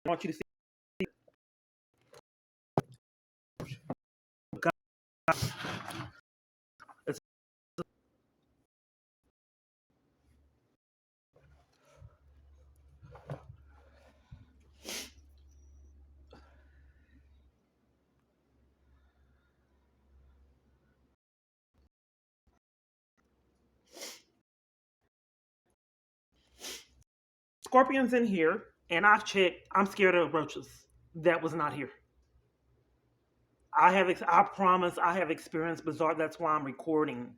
I want you to see. It's scorpions in here, and I've checked. I'm scared of roaches. That was not here. I promise I have experienced bizarre. That's why I'm recording.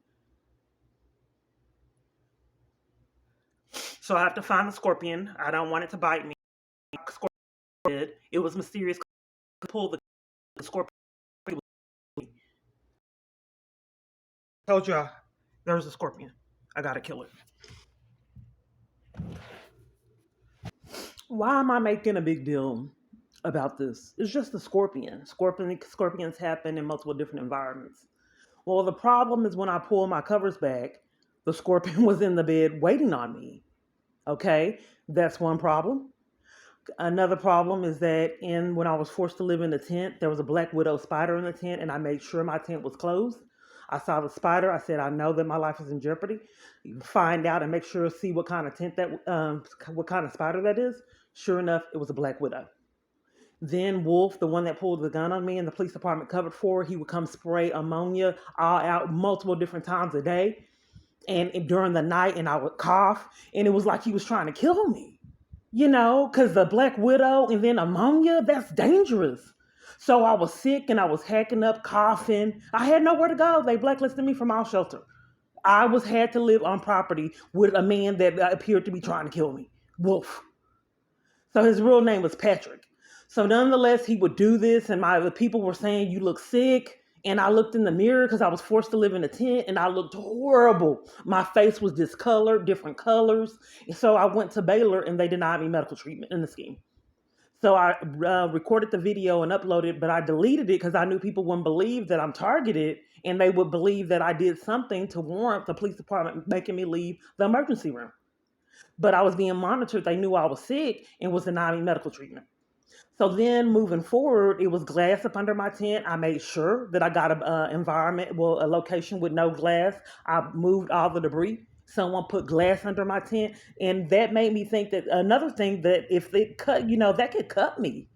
So I have to find the scorpion. I don't want it to bite me. Scorpion. It was mysterious. Pull the scorpion. Told you there was a scorpion. I gotta kill it. Why am I making a big deal about this? It's just a scorpion. Scorpions happen in multiple different environments. Well, the problem is when I pull my covers back, the scorpion was in the bed waiting on me. Okay, that's one problem. Another problem is that when I was forced to live in the tent, there was a black widow spider in the tent, and I made sure my tent was closed. I saw the spider. I said, I know that my life is in jeopardy. Find out and make sure, see what kind of what kind of spider that is. Sure enough, it was a black widow. Then Wolf, the one that pulled the gun on me and the police department covered for, he would come spray ammonia all out multiple different times a day and during the night, and I would cough, and it was like he was trying to kill me, because the black widow and then ammonia, that's dangerous. So I was sick and I was hacking up, coughing. I had nowhere to go. They blacklisted me from all shelter. Had to live on property with a man that appeared to be trying to kill me, Wolf. So his real name was Patrick. So nonetheless, he would do this, and the people were saying, you look sick. And I looked in the mirror because I was forced to live in a tent, and I looked horrible. My face was discolored, different colors. And so I went to Baylor, and they denied me medical treatment in the scheme. So I recorded the video and uploaded it, but I deleted it because I knew people wouldn't believe that I'm targeted, and they would believe that I did something to warrant the police department making me leave the emergency room. But I was being monitored. They knew I was sick and was denying me medical treatment. So then moving forward, it was glass up under my tent. I made sure that I got a location with no glass. I moved all the debris. Someone put glass under my tent. And that made me think that another thing, that if it cut, that could cut me.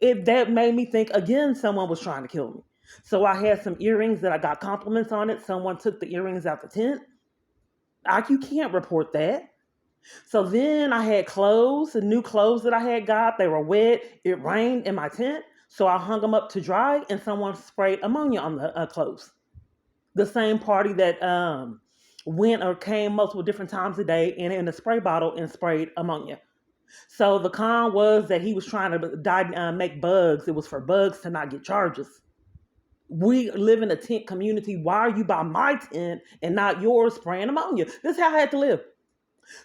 That made me think, again, someone was trying to kill me. So I had some earrings that I got compliments on it. Someone took the earrings out the tent. You can't report that. So then I had clothes, the new clothes that I had got. They were wet. It rained in my tent. So I hung them up to dry, and someone sprayed ammonia on the clothes. The same party that went or came multiple different times a day in a spray bottle and sprayed ammonia. So the con was that he was trying to make bugs. It was for bugs to not get charges. We live in a tent community. Why are you by my tent and not yours spraying ammonia? This is how I had to live.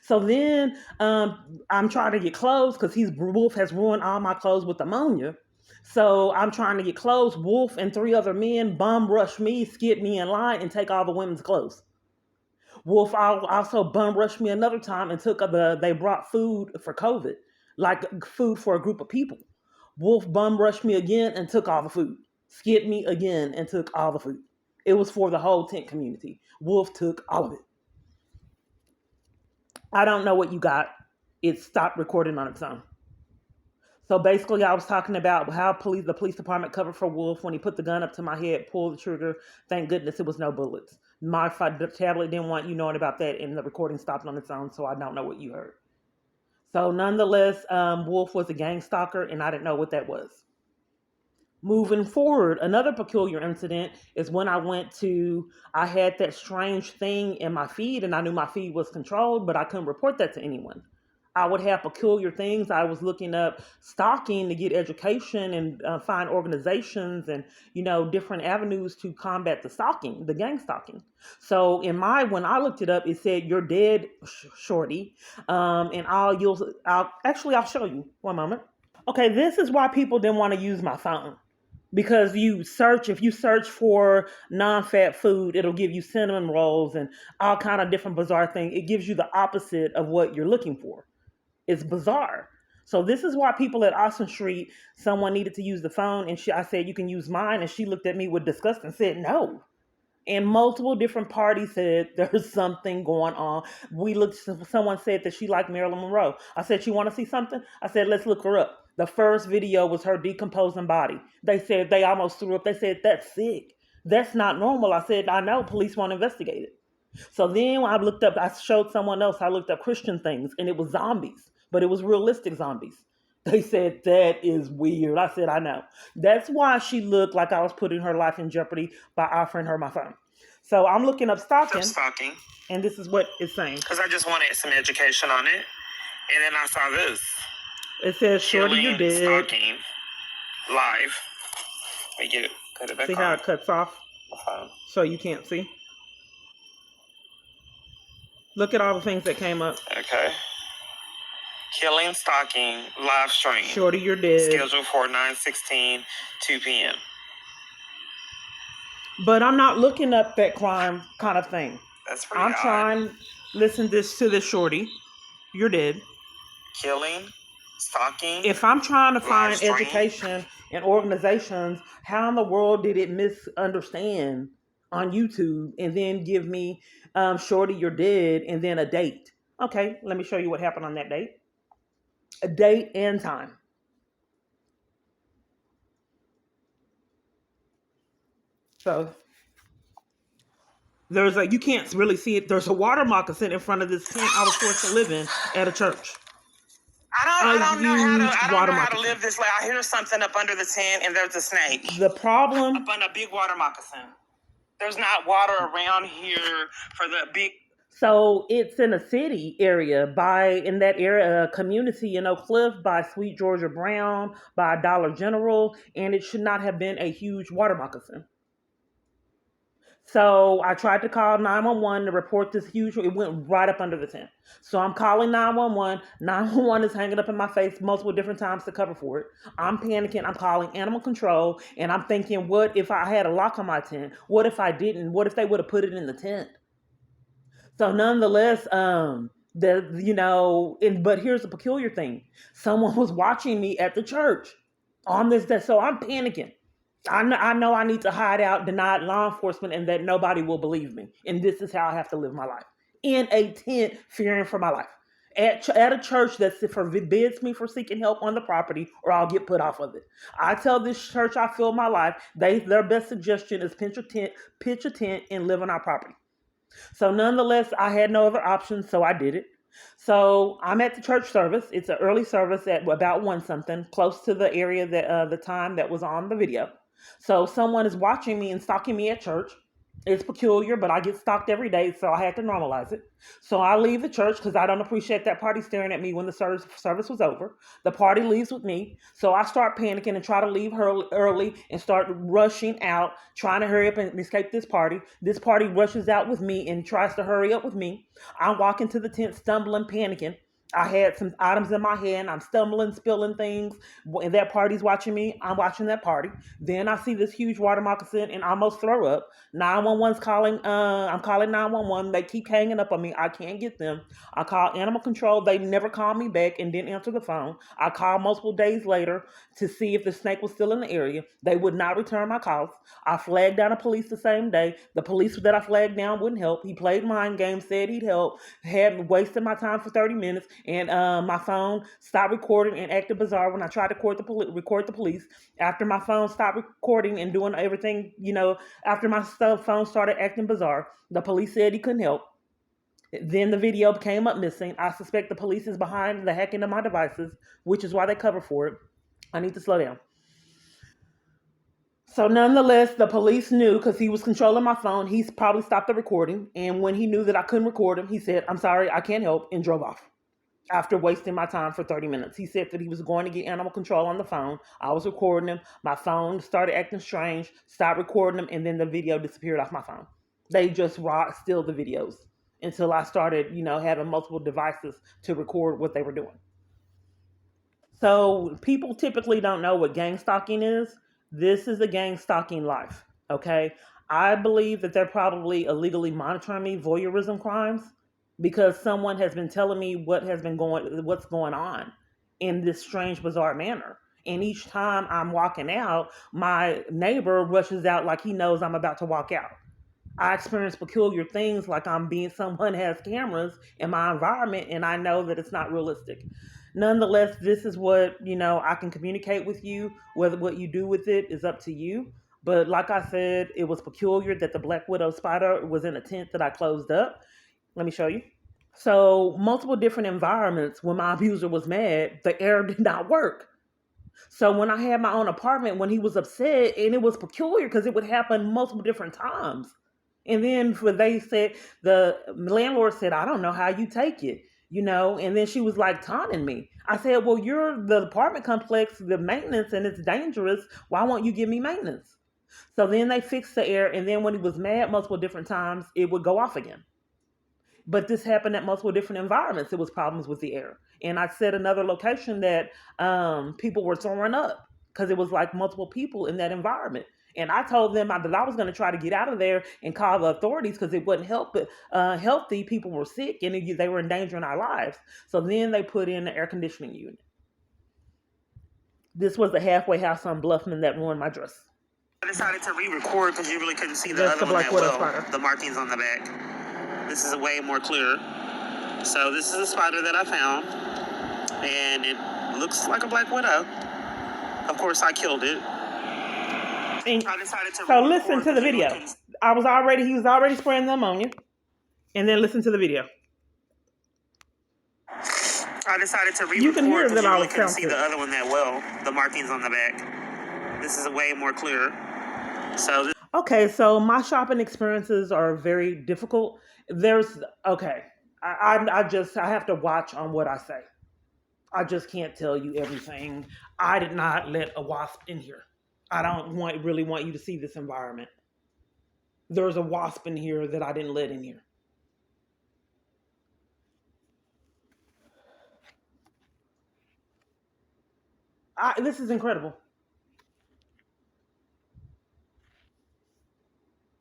So then I'm trying to get clothes because Wolf has ruined all my clothes with ammonia. So I'm trying to get clothes. Wolf and 3 other men bum rush me, skip me in line, and take all the women's clothes. Wolf also bum rushed me another time and they brought food for COVID, like food for a group of people. Wolf bum rushed me again and took all the food. Skipped me again and took all the food. It was for the whole tent community. Wolf took all of it. I don't know what you got. It stopped recording on its own. So basically, I was talking about how the police department covered for Wolf when he put the gun up to my head, pulled the trigger. Thank goodness it was no bullets. The tablet didn't want you knowing about that, and the recording stopped on its own, so I don't know what you heard. So nonetheless, Wolf was a gang stalker, and I didn't know what that was. Moving forward, another peculiar incident is when I had that strange thing in my feed, and I knew my feed was controlled, but I couldn't report that to anyone. I would have peculiar things. I was looking up stalking to get education and find organizations and, different avenues to combat the gang stalking. So when I looked it up, it said, "You're dead, shorty." And I'll show you. One moment. Okay, this is why people didn't want to use my phone. Because if you search for non-fat food, it'll give you cinnamon rolls and all kind of different bizarre things. It gives you the opposite of what you're looking for. It's bizarre. So this is why people at Austin Street, someone needed to use the phone, and I said, you can use mine, and she looked at me with disgust and said, no. And multiple different parties said there's something going on. Someone said that she liked Marilyn Monroe. I said, you want to see something? I said, let's look her up. The first video was her decomposing body. They said they almost threw up. They said, that's sick. That's not normal. I said, I know, police won't investigate it. So then when I showed someone else, I looked up Christian things, and it was zombies, but it was realistic zombies. They said, that is weird. I said, I know. That's why she looked like I was putting her life in jeopardy by offering her my phone. So I'm looking up stalking. And this is what it's saying. Because I just wanted some education on it. And then I saw this. It says, shorty, you're dead. Stalking live. Cut it back see on. How it cuts off? Phone. So you can't see? Look at all the things that came up. Okay. Killing, stalking, live stream. Shorty, you're dead. Scheduled for 9/16, 2 p.m. But I'm not looking up that crime kind of thing. That's pretty I'm trying, listen to this shorty. You're dead. Killing, stalking. If I'm trying to find education and organizations, how in the world did it misunderstand on YouTube and then give me shorty, you're dead, and then a date? Okay, let me show you what happened on that date. A date and time. So you can't really see it. There's a water moccasin in front of this tent I was forced to live in at a church. I don't know how to live this life. I hear something up under the tent, and there's a snake. The problem up on a big water moccasin. There's not water around here for the big. So it's in a city area in that area, a community in Oak Cliff by Sweet Georgia Brown, by Dollar General, and it should not have been a huge water moccasin. So I tried to call 911 to report this it went right up under the tent. So I'm calling 911. 911 is hanging up in my face multiple different times to cover for it. I'm panicking. I'm calling animal control, and I'm thinking, what if I had a lock on my tent? What if I didn't? What if they would have put it in the tent? So nonetheless, but here's the peculiar thing. Someone was watching me at the church on this day. So I'm panicking. I know I need to hide out, deny law enforcement, and that nobody will believe me. And this is how I have to live my life. In a tent, fearing for my life. At a church that forbids me from seeking help on the property, or I'll get put off of it. I tell this church I feel my life, their best suggestion is pitch a tent, and live on our property. So nonetheless, I had no other option, so I did it. So I'm at the church service. It's an early service at about 1-something, close to the area that the time that was on the video. So someone is watching me and stalking me at church. It's peculiar, but I get stalked every day, so I had to normalize it. So I leave the church because I don't appreciate that party staring at me when the service was over. The party leaves with me, so I start panicking and try to leave early and start rushing out, trying to hurry up and escape this party. This party rushes out with me and tries to hurry up with me. I'm walking to the tent, stumbling, panicking. I had some items in my hand. I'm stumbling, spilling things. And that party's watching me. I'm watching that party. Then I see this huge water moccasin and almost throw up. 911's calling. I'm calling 911. They keep hanging up on me. I can't get them. I call animal control. They never called me back and didn't answer the phone. I called multiple days later to see if the snake was still in the area. They would not return my calls. I flagged down the police the same day. The police that I flagged down wouldn't help. He played mind games, said he'd help, had wasted my time for 30 minutes. And my phone stopped recording and acted bizarre when I tried to record the police. After my phone stopped recording and doing everything, after my phone started acting bizarre, the police said he couldn't help. Then the video came up missing. I suspect the police is behind the hacking of my devices, which is why they cover for it. I need to slow down. So nonetheless, the police knew because he was controlling my phone. He probably stopped the recording. And when he knew that I couldn't record him, he said, "I'm sorry, I can't help," and drove off. After wasting my time for 30 minutes. He said that he was going to get animal control on the phone. I was recording him. My phone started acting strange, stopped recording him, and then the video disappeared off my phone. They just steal the videos until I started, having multiple devices to record what they were doing. So people typically don't know what gang stalking is. This is a gang stalking life, okay? I believe that they're probably illegally monitoring me, voyeurism crimes, because someone has been telling me what's going on. in this strange, bizarre manner. And each time I'm walking out, my neighbor rushes out like he knows I'm about to walk out. I experience peculiar things like someone has cameras in my environment and I know that it's not realistic. Nonetheless, this is what, I can communicate with you. Whether what you do with it is up to you. But like I said, it was peculiar that the black widow spider was in a tent that I closed up. Let me show you. So, multiple different environments when my abuser was mad, the air did not work. So when I had my own apartment, when he was upset, and it was peculiar because it would happen multiple different times. And then the landlord said, I don't know how you take it, and then she was like taunting me. I said, well, you're the apartment complex, the maintenance, and it's dangerous. Why won't you give me maintenance? So then they fixed the air. And then when he was mad multiple different times, it would go off again. But this happened at multiple different environments. It was problems with the air. And I said another location that people were throwing up because it was like multiple people in that environment. And I told them that I was going to try to get out of there and call the authorities because it wasn't healthy. People were sick and they were endangering our lives. So then they put in the air conditioning unit. This was the halfway house on Bluffman that ruined my dress. I decided to re-record because you really couldn't see the other one that well. Spider. The markings on the back. This is way more clear. So this is a spider that I found, and it looks like a black widow. Of course, I killed it. And I decided to. So listen to the video. He was already spraying the ammonia, and then listen to the video. I decided to re-record. You can hear that I couldn't see the other one that well. The markings on the back. This is way more clear. So. Okay, so my shopping experiences are very difficult. I have to watch on what I say. I just can't tell you everything. I did not let a wasp in here. I don't really want you to see this environment. There's a wasp in here that I didn't let in here. This is incredible.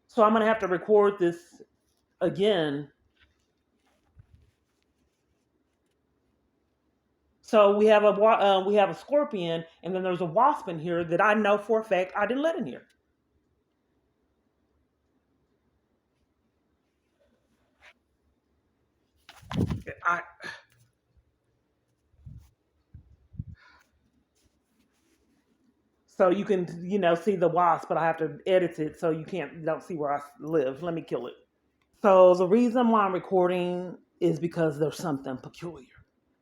So I'm going to have to record this again. So we have a scorpion, and then there's a wasp in here that I know for a fact I didn't let in here. So you can, see the wasp, but I have to edit it so you don't see where I live. Let me kill it. So the reason why I'm recording is because there's something peculiar.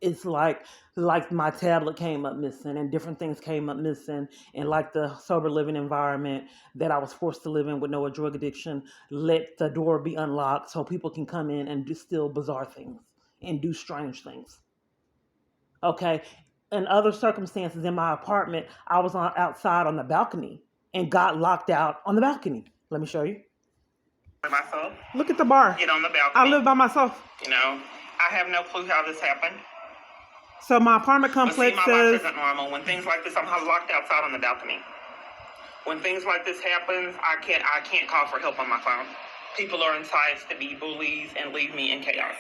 It's like my tablet came up missing and different things came up missing, and like the sober living environment that I was forced to live in with no drug addiction, let the door be unlocked so people can come in and do still bizarre things and do strange things. Okay. In other circumstances in my apartment, I was outside on the balcony and got locked out on the balcony. Let me show you. Myself. Look at the bar. Get on the balcony. I live by myself. I have no clue how this happened. So my apartment complex my life isn't normal. When things like this, I'm locked outside on the balcony. When things like this happens, I can't call for help on my phone. People are incited to be bullies and leave me in chaos.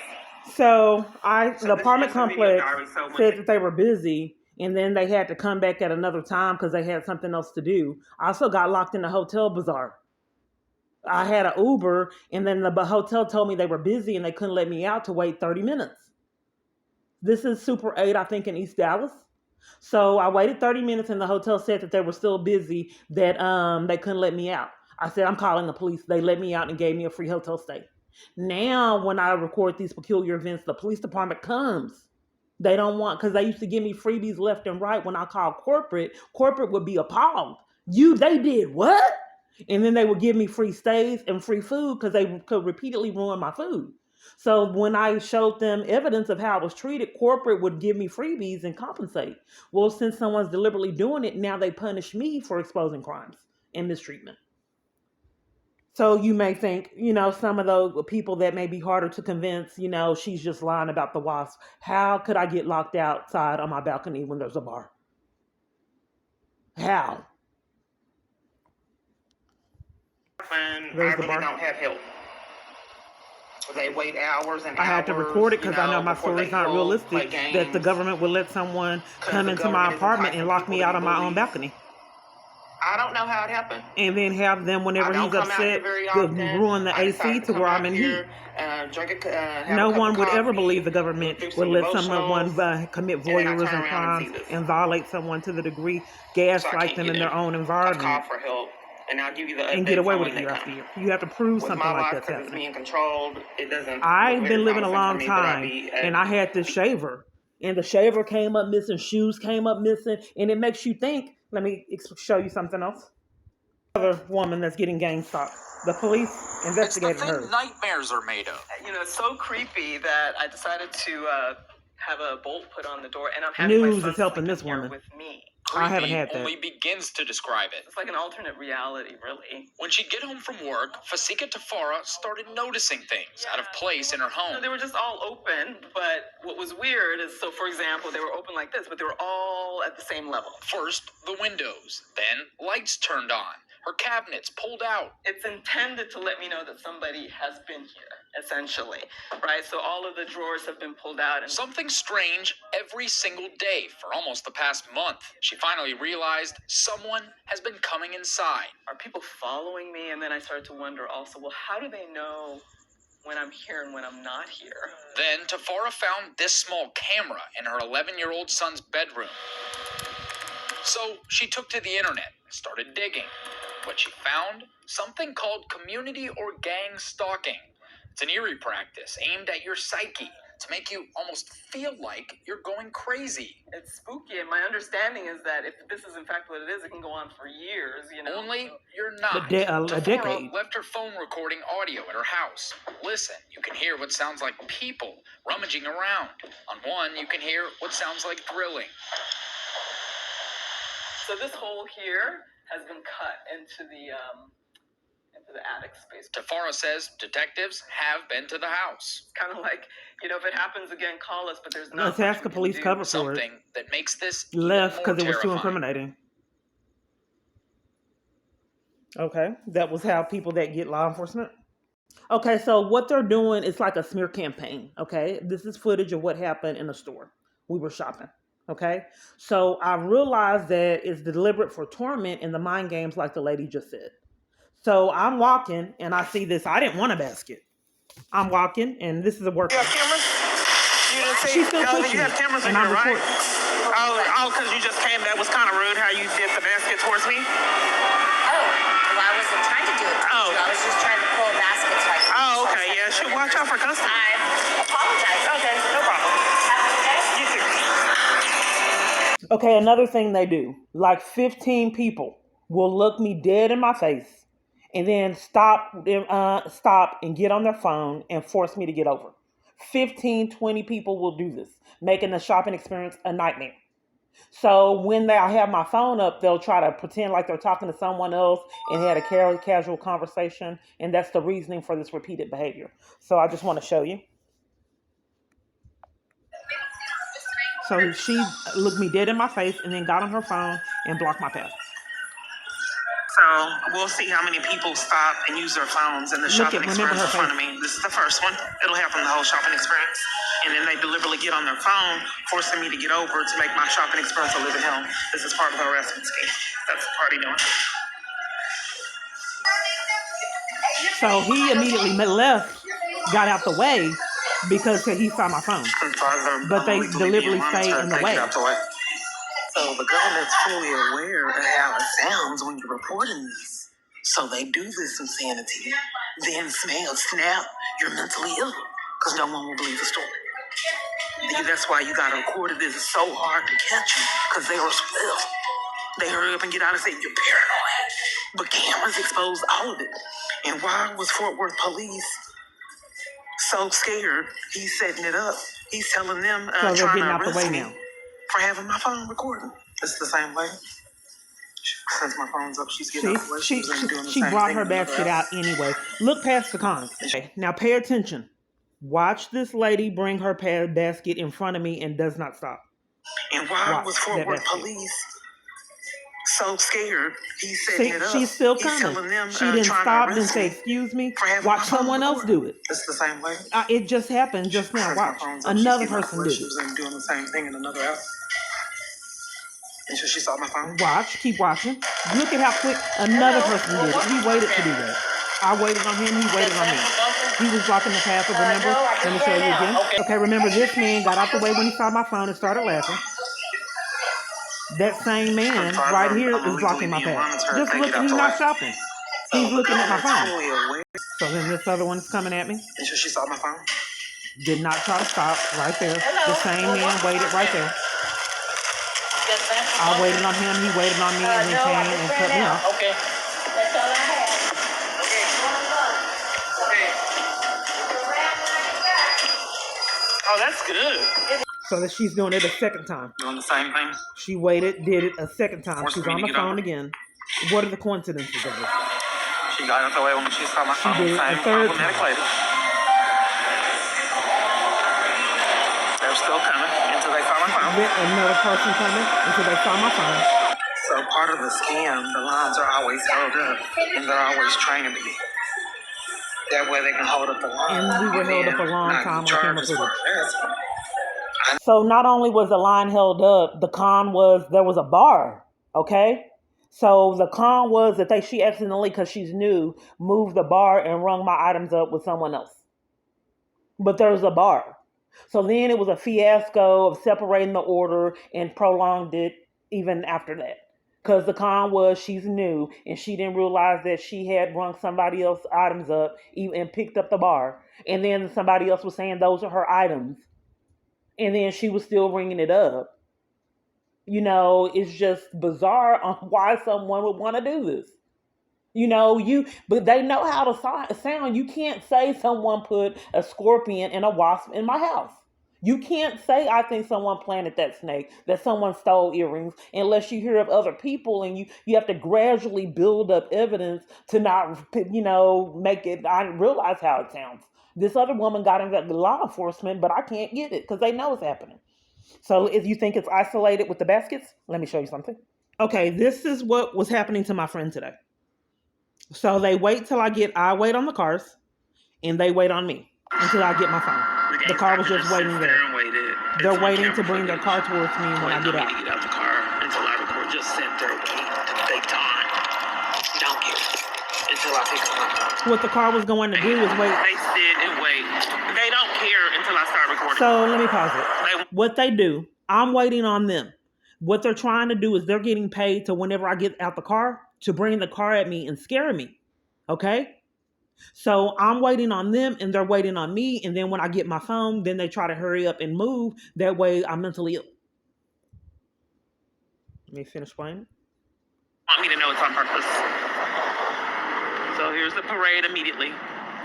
So the apartment complex said that they were busy, and then they had to come back at another time because they had something else to do. I also got locked in the hotel bazaar. I had an Uber, and then the hotel told me they were busy and they couldn't let me out to wait 30 minutes. This is Super 8, I think, in East Dallas. So I waited 30 minutes, and the hotel said that they were still busy, that they couldn't let me out. I said, I'm calling the police. They let me out and gave me a free hotel stay. Now, when I record these peculiar events, the police department comes. They don't want, because they used to give me freebies left and right. When I called corporate would be appalled. They did what? And then they would give me free stays and free food because they could repeatedly ruin my food. So when I showed them evidence of how I was treated, corporate would give me freebies and compensate. Well, since someone's deliberately doing it, now they punish me for exposing crimes and mistreatment. So you may think, some of those people that may be harder to convince, she's just lying about the wasp. How could I get locked outside on my balcony when there's a bar? How? When I really don't have help. They wait hours and I had to record it because I know my story's not realistic, that the government would let someone come into my apartment and lock me out on my own balcony. I don't know how it happened. And then have them, whenever he's upset, ruin the AC to where I'm in heat. No one would ever believe the government would let someone commit voyeurism crimes and violate someone to the degree, gaslight them in their own environment, and I'll give you the and get away with it year after year. You have to prove something like that's happening. Being controlled, it doesn't. I've been living a long time, and I had this shaver, and the shaver came up missing, shoes came up missing, and it makes you think. Let me show you something else. Another woman that's getting gang stalked. The police investigated her. It's the thing nightmares are made of. You know, it's so creepy that I decided to have a bolt put on the door, and I'm having News my son is helping sleeping this here woman. with me. I haven't had that. Only begins to describe it. It's like an alternate reality, really. When she'd get home from work, Fasika Tafara started noticing things out of place in her home. They were just all open, but what was weird is, so for example, they were open like this, but they were all at the same level. First, the windows, then lights turned on, her cabinets pulled out. It's intended to let me know that somebody has been here, essentially, right? So all of the drawers have been pulled out. And something strange every single day for almost the past month. She finally realized someone has been coming inside. Are people following me? And then I started to wonder also, well, how do they know when I'm here and when I'm not here? Then Tafara found this small camera in her 11-year-old son's bedroom. So she took to the internet and started digging. What she found? Something called community or gang stalking. It's an eerie practice aimed at your psyche to make you almost feel like you're going crazy. It's spooky, and my understanding is that if this is in fact what it is, it can go on for years, you know? Only you're not. A decade. Left her phone recording audio at her house. Listen, you can hear what sounds like people rummaging around. On one, you can hear what sounds like drilling. So this hole here has been cut into the attic space. Tafara says detectives have been to the house. It's kind of like, you know, if it happens again, call us, but there's not. Let's ask a police cover for something it. That makes this left because it was too terrifying. incriminating. Okay, that was how people that get law enforcement. Okay, so what they're doing is like a smear campaign. Okay, this is footage of what happened in the store. We were shopping. Okay, so I realized that it's deliberate for torment in the mind games, like the lady just said. So I'm walking and I see this. I didn't want a basket. I'm walking and this is a work. You have cameras? You didn't see? She's still pushing. You have cameras in here, right? Oh, because you just came. That was kind of rude how you did the basket towards me. Oh, well, I wasn't trying to do it. Oh. I was just trying to pull a basket so I could. Oh, okay. Yeah, should watch out for customers. I apologize. Okay, no problem. Have a good day. You too. Okay, another thing they do, like 15 people will look me dead in my face and then stop and get on their phone and force me to get over. 15, 20 people will do this, making the shopping experience a nightmare. So when I have my phone up, they'll try to pretend like they're talking to someone else and had a casual conversation, and that's the reasoning for this repeated behavior. So I just want to show you. So she looked me dead in my face and then got on her phone and blocked my path. So we'll see how many people stop and use their phones in the shopping experience in front of me. This is the first one. It'll happen the whole shopping experience. And then they deliberately get on their phone, forcing me to get over to make my shopping experience a living hell. This is part of the harassment scheme. That's the party doing. So he immediately left, got out the way, because he saw my phone. But they deliberately stay in the way. So the government's fully aware of how it sounds when you're reporting this. So they do this insanity, then snap, you're mentally ill, because no one will believe the story. That's why you gotta record it. This is so hard to catch you, because they were split. They hurry up and get out and say, you're paranoid. But cameras expose all of it. And why was Fort Worth police so scared? He's setting it up. He's telling them so they're trying getting to out the way arrest me now for having my phone recording. It's the same way. Since my phone's up, she's getting out the way. She brought her basket out anyway. Look past the cons. Okay, now pay attention. Watch this lady bring her basket in front of me and does not stop. And why was Fort Worth police so scared. He's setting it up. She's still He's coming. telling them, She didn't trying stop to and arrest say, me excuse me. for having Watch my phone someone else recorded. do it. It's the same way. It just happened just now. Turns my Watch. phones up. Another She's getting person did it. questions and doing the same thing in another house. And so she saw my phone. Watch. Keep watching. Look at how quick another person did it. He waited to do that. I waited on him. He waited on me. He was blocking the path of remember. Let me show you again. Okay, remember this man got out the way when he saw my phone and started laughing. That same man right here is blocking my path. Just look, he's not shopping. He's looking at my phone. So then this other one's coming at me. And so she saw my phone. Did not try to stop right there. The same man waited right there. I waited on him, he waited on me, and then came and cut me off. Okay. That's all I have. Oh, that's good. So that she's doing it a second time. Doing the same thing. She waited, did it a second time. Forced She's me on to the get phone over. again. What are the coincidences of this? She got out the way when she saw my phone. did it Same a third problematic time. lady. They're still coming until they saw my phone. Then another person coming until they saw my phone. So part of the scam, the lines are always held up, and they're always trying to be. That way they can hold up the line. And we were held up a long time on camera footage. harassment. So not only was the line held up, the con was there was a bar, okay? So the con was that she accidentally, because she's new, moved the bar and rung my items up with someone else. But there's a bar. So then it was a fiasco of separating the order and prolonged it even after that. Because the con was she's new and she didn't realize that she had rung somebody else's items up and picked up the bar. And then somebody else was saying those are her items. And then she was still ringing it up. You know, it's just bizarre on why someone would want to do this. You know, but they know how to sound. You can't say someone put a scorpion and a wasp in my house. You can't say, I think someone planted that snake, that someone stole earrings, unless you hear of other people, and you have to gradually build up evidence to not, make it, I realize how it sounds. This other woman got into law enforcement, but I can't get it because they know it's happening. So if you think it's isolated with the baskets, let me show you something. Okay, this is what was happening to my friend today. So they wait till I wait on the cars, and they wait on me until I get my phone. The car was just waiting there. They're waiting to bring their car towards me when I get out. To get out the car until I record. Just sit there waiting to take time. Don't get it until I pick up. What the car was going to do is wait. They sit and wait. They don't care until I start recording. So let me pause it. What they do, I'm waiting on them. What they're trying to do is they're getting paid to whenever I get out the car to bring the car at me and scare me. Okay? So I'm waiting on them and they're waiting on me. And then when I get my phone, then they try to hurry up and move. That way I'm mentally ill. Let me finish playing. Want me to know it's on purpose. So here's the parade immediately.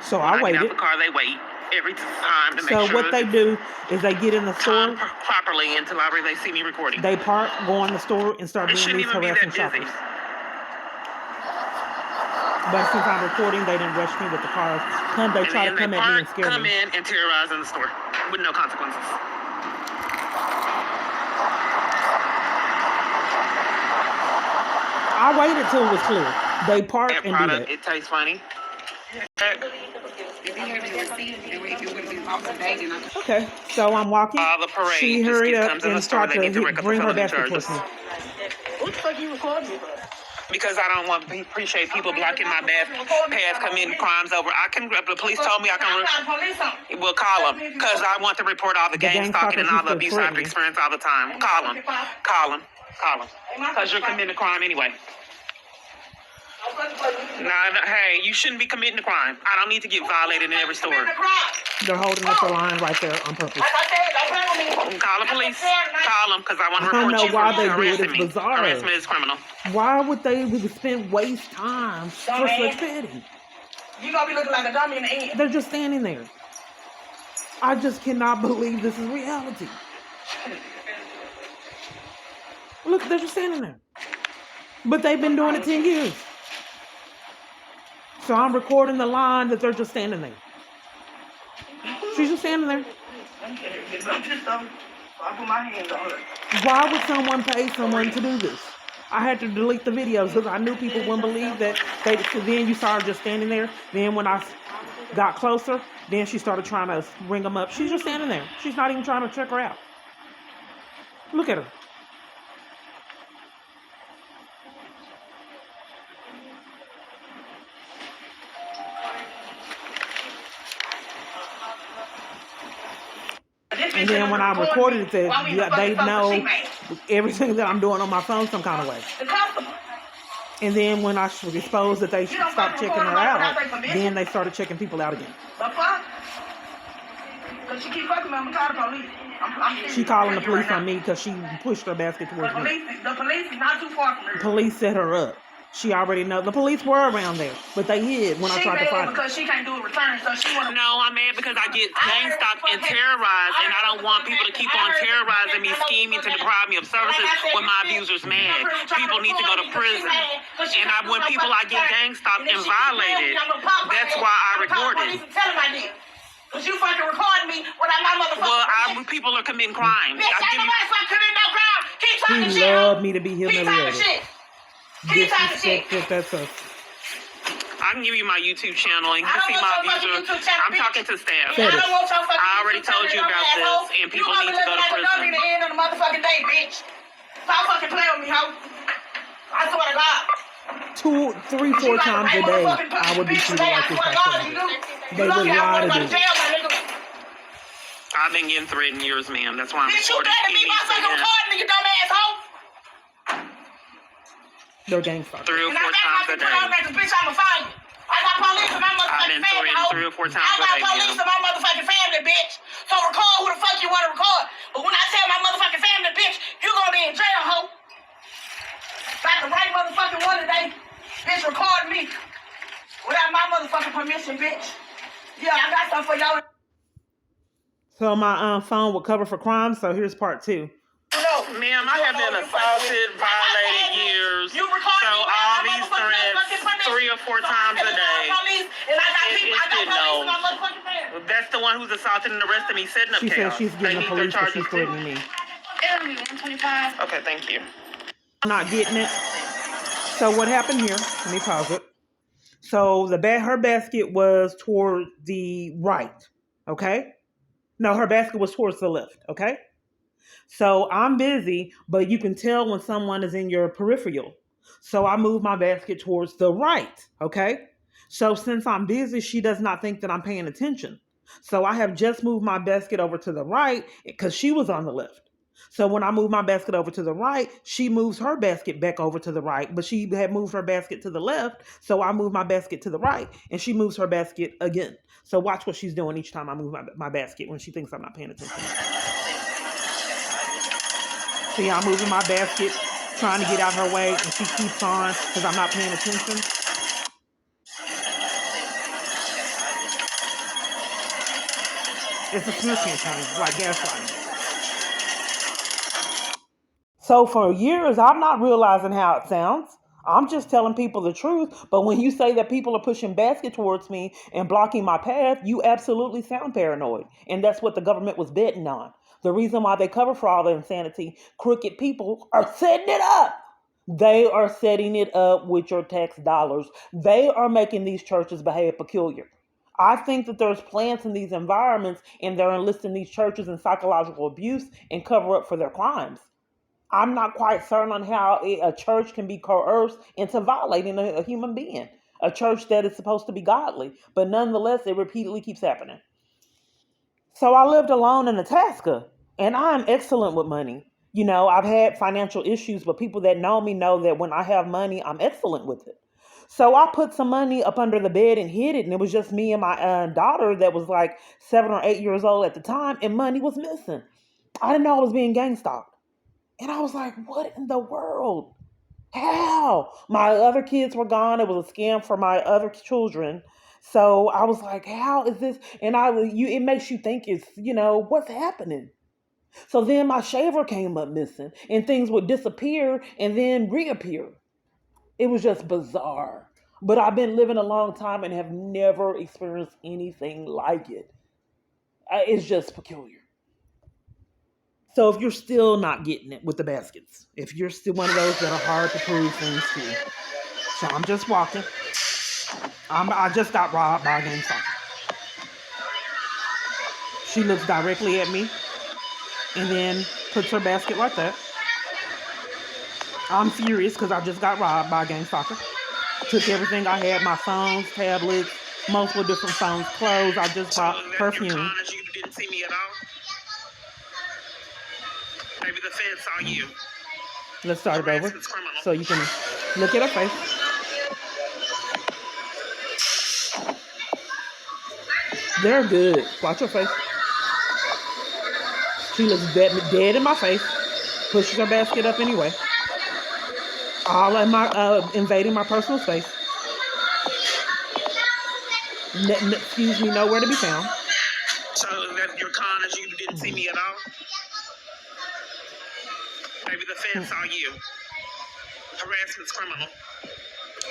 So When I I waited. get out the car, they wait every time to make So sure what they do is they get in the store, time properly until they see me recording. they park, go in the store, and start It doing shouldn't these even be harassing that busy. shoppers. But since I'm recording, they didn't rush me with the cars. They try to come at me and scare come me. in and terrorize in the store with no consequences. I waited till it was clear. They park That and do product, that. it tastes funny. Okay, so I'm walking. The parade She just hurried up comes in the and store. tried They need to to break up the bring her felony basket charges. towards me. What the fuck you recording me for? Because I don't want to appreciate people blocking my path, committing crimes over. The police told me I can. We'll call them because I want to report all the gang stalking and all the abuse I've experienced all the time. Call them. Because you're committing a crime anyway. Hey, you shouldn't be committing a crime. I don't need to get violated in every store. They're holding up the line right there on purpose. Call the police. Call them because I want to I report know you why for they do it. harassing It's me. bizarre. Harassment is criminal. Why would they waste time for such petty? You gonna be looking like a dummy in the end. They're just standing there. I just cannot believe this is reality. Look, they're just standing there. But they've been doing it 10 years. So I'm recording the line that they're just standing there. She's just standing there. I put my hands on her. Why would someone pay someone to do this? I had to delete the videos because I knew people wouldn't believe that. So then you saw her just standing there. Then when I got closer, then she started trying to ring them up. She's just standing there. She's not even trying to check her out. Look at her. And then when I recorded it, they know everything that I'm doing on my phone some kind of way. And then when I was exposed that they stopped checking her out, then they started checking people out again. She calling the police on me because she pushed her basket towards me. The police is not too far from her. The police set her up. She already know. The police were around there, but they hid when I tried to find her. Because she can't do a return, so she want to. No, I'm mad because I get gangstalked and terrorized, and I don't want people to keep on terrorizing me, scheming to deprive me of services when my abuser's mad. People need to go to prison. And when people I get gangstalked and violated, that's why I recorded. Because you fucking recording me when I'm not motherfucking. Well, people are committing crimes. Bitch, I give you. Committing no crime. Keep talking shit. He loved me to be humiliated. Keep talking shit. That's us. I can give you my YouTube channel and you can see my abuser. I'm talking to staff. I already told you about this, and people need to go to prison. You the end of the motherfucking day, bitch. Stop fucking playing with me, ho. I swear to God. 2, 3, 4 times a day, I would be treated like this. They would lie to me. I've been getting threatened years, ma'am. That's why I'm Bitch, you better be my fucking recording, you dumb asshole. They're gangsters. 3 or 4 times a day. Bitch, I'ma find you. I got police in my motherfucking family, ho. 3 or 4 times a day. I got police in my motherfucking family, bitch. So record who the fuck you want to record. But when I tell my motherfucking family, bitch, you gonna be in jail, ho. Got the right motherfucking one today. Bitch, record me. Without my motherfucking permission, bitch. Yeah, I got stuff for y'all. So my phone would cover for crime. So here's part 2. No, ma'am, I have been assaulted, violated years. So all these threats 3 or 4 times a day. No. That's the one who's assaulted and the rest of me setting up chaos. She said she's getting the police, but she's threatening me. 125. Okay, thank you. I'm not getting it. So what happened here? Let me pause it. So her basket was toward the right. Okay. No, her basket was towards the left. Okay. So I'm busy, but you can tell when someone is in your peripheral. So I move my basket towards the right. Okay. So since I'm busy, she does not think that I'm paying attention. So I have just moved my basket over to the right because she was on the left. So when I move my basket over to the right, she moves her basket back over to the right, but she had moved her basket to the left. So I move my basket to the right and she moves her basket again. So watch what she's doing each time I move my basket when she thinks I'm not paying attention. See, I'm moving my basket, trying to get out her way, and she keeps on because I'm not paying attention. It's a smear campaign, like gaslighting. So for years, I'm not realizing how it sounds. I'm just telling people the truth. But when you say that people are pushing baskets towards me and blocking my path, you absolutely sound paranoid. And that's what the government was betting on. The reason why they cover for all the insanity, crooked people are setting it up. They are setting it up with your tax dollars. They are making these churches behave peculiar. I think that there's plants in these environments and they're enlisting these churches in psychological abuse and cover up for their crimes. I'm not quite certain on how a church can be coerced into violating a human being. A church that is supposed to be godly. But nonetheless, it repeatedly keeps happening. So I lived alone in Itasca, and I'm excellent with money. You know, I've had financial issues, but people that know me know that when I have money, I'm excellent with it. So I put some money up under the bed and hid it, and it was just me and my daughter that was like 7 or 8 years old at the time, and money was missing. I didn't know I was being gangstalked. And I was like, what in the world? How? My other kids were gone. It was a scam for my other children. So I was like, how is this? And it makes you think it's, what's happening? So then my shaver came up missing and things would disappear and then reappear. It was just bizarre. But I've been living a long time and have never experienced anything like it. It's just peculiar. So if you're still not getting it with the baskets, if you're still one of those that are hard to prove things to, so I'm just walking. I just got robbed by a gangstalker. She looks directly at me and then puts her basket like that. I'm furious because I just got robbed by a gangstalker. Took everything I had, my phones, tablets, multiple different phones, clothes. I just bought perfume. You didn't see me at all? Maybe the feds saw you. Let's start it over so you can look at her face. They're good. Watch her face. She looks dead in my face. Pushes her basket up anyway. All in my invading my personal space. Excuse me, nowhere to be found. So that you're calling you didn't see me at all? Maybe the feds saw you. Harassment's criminal.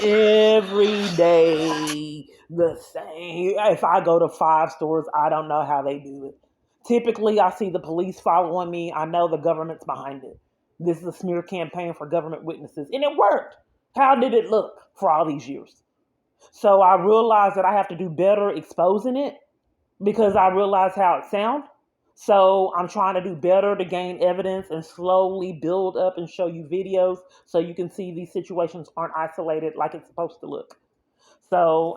Every day the same. If I go to 5 stores, I don't know how they do it. Typically, I see the police following me. I know the government's behind it. This is a smear campaign for government witnesses, and it worked. How did it look for all these years? So I realized that I have to do better exposing it because I realize how it sounds. So I'm trying to do better to gain evidence and slowly build up and show you videos so you can see these situations aren't isolated like it's supposed to look. So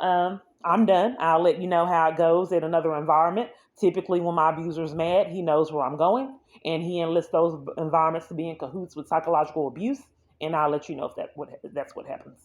I'm done. I'll let you know how it goes in another environment. Typically, when my abuser's mad, he knows where I'm going, and he enlists those environments to be in cahoots with psychological abuse, and I'll let you know if that's what happens.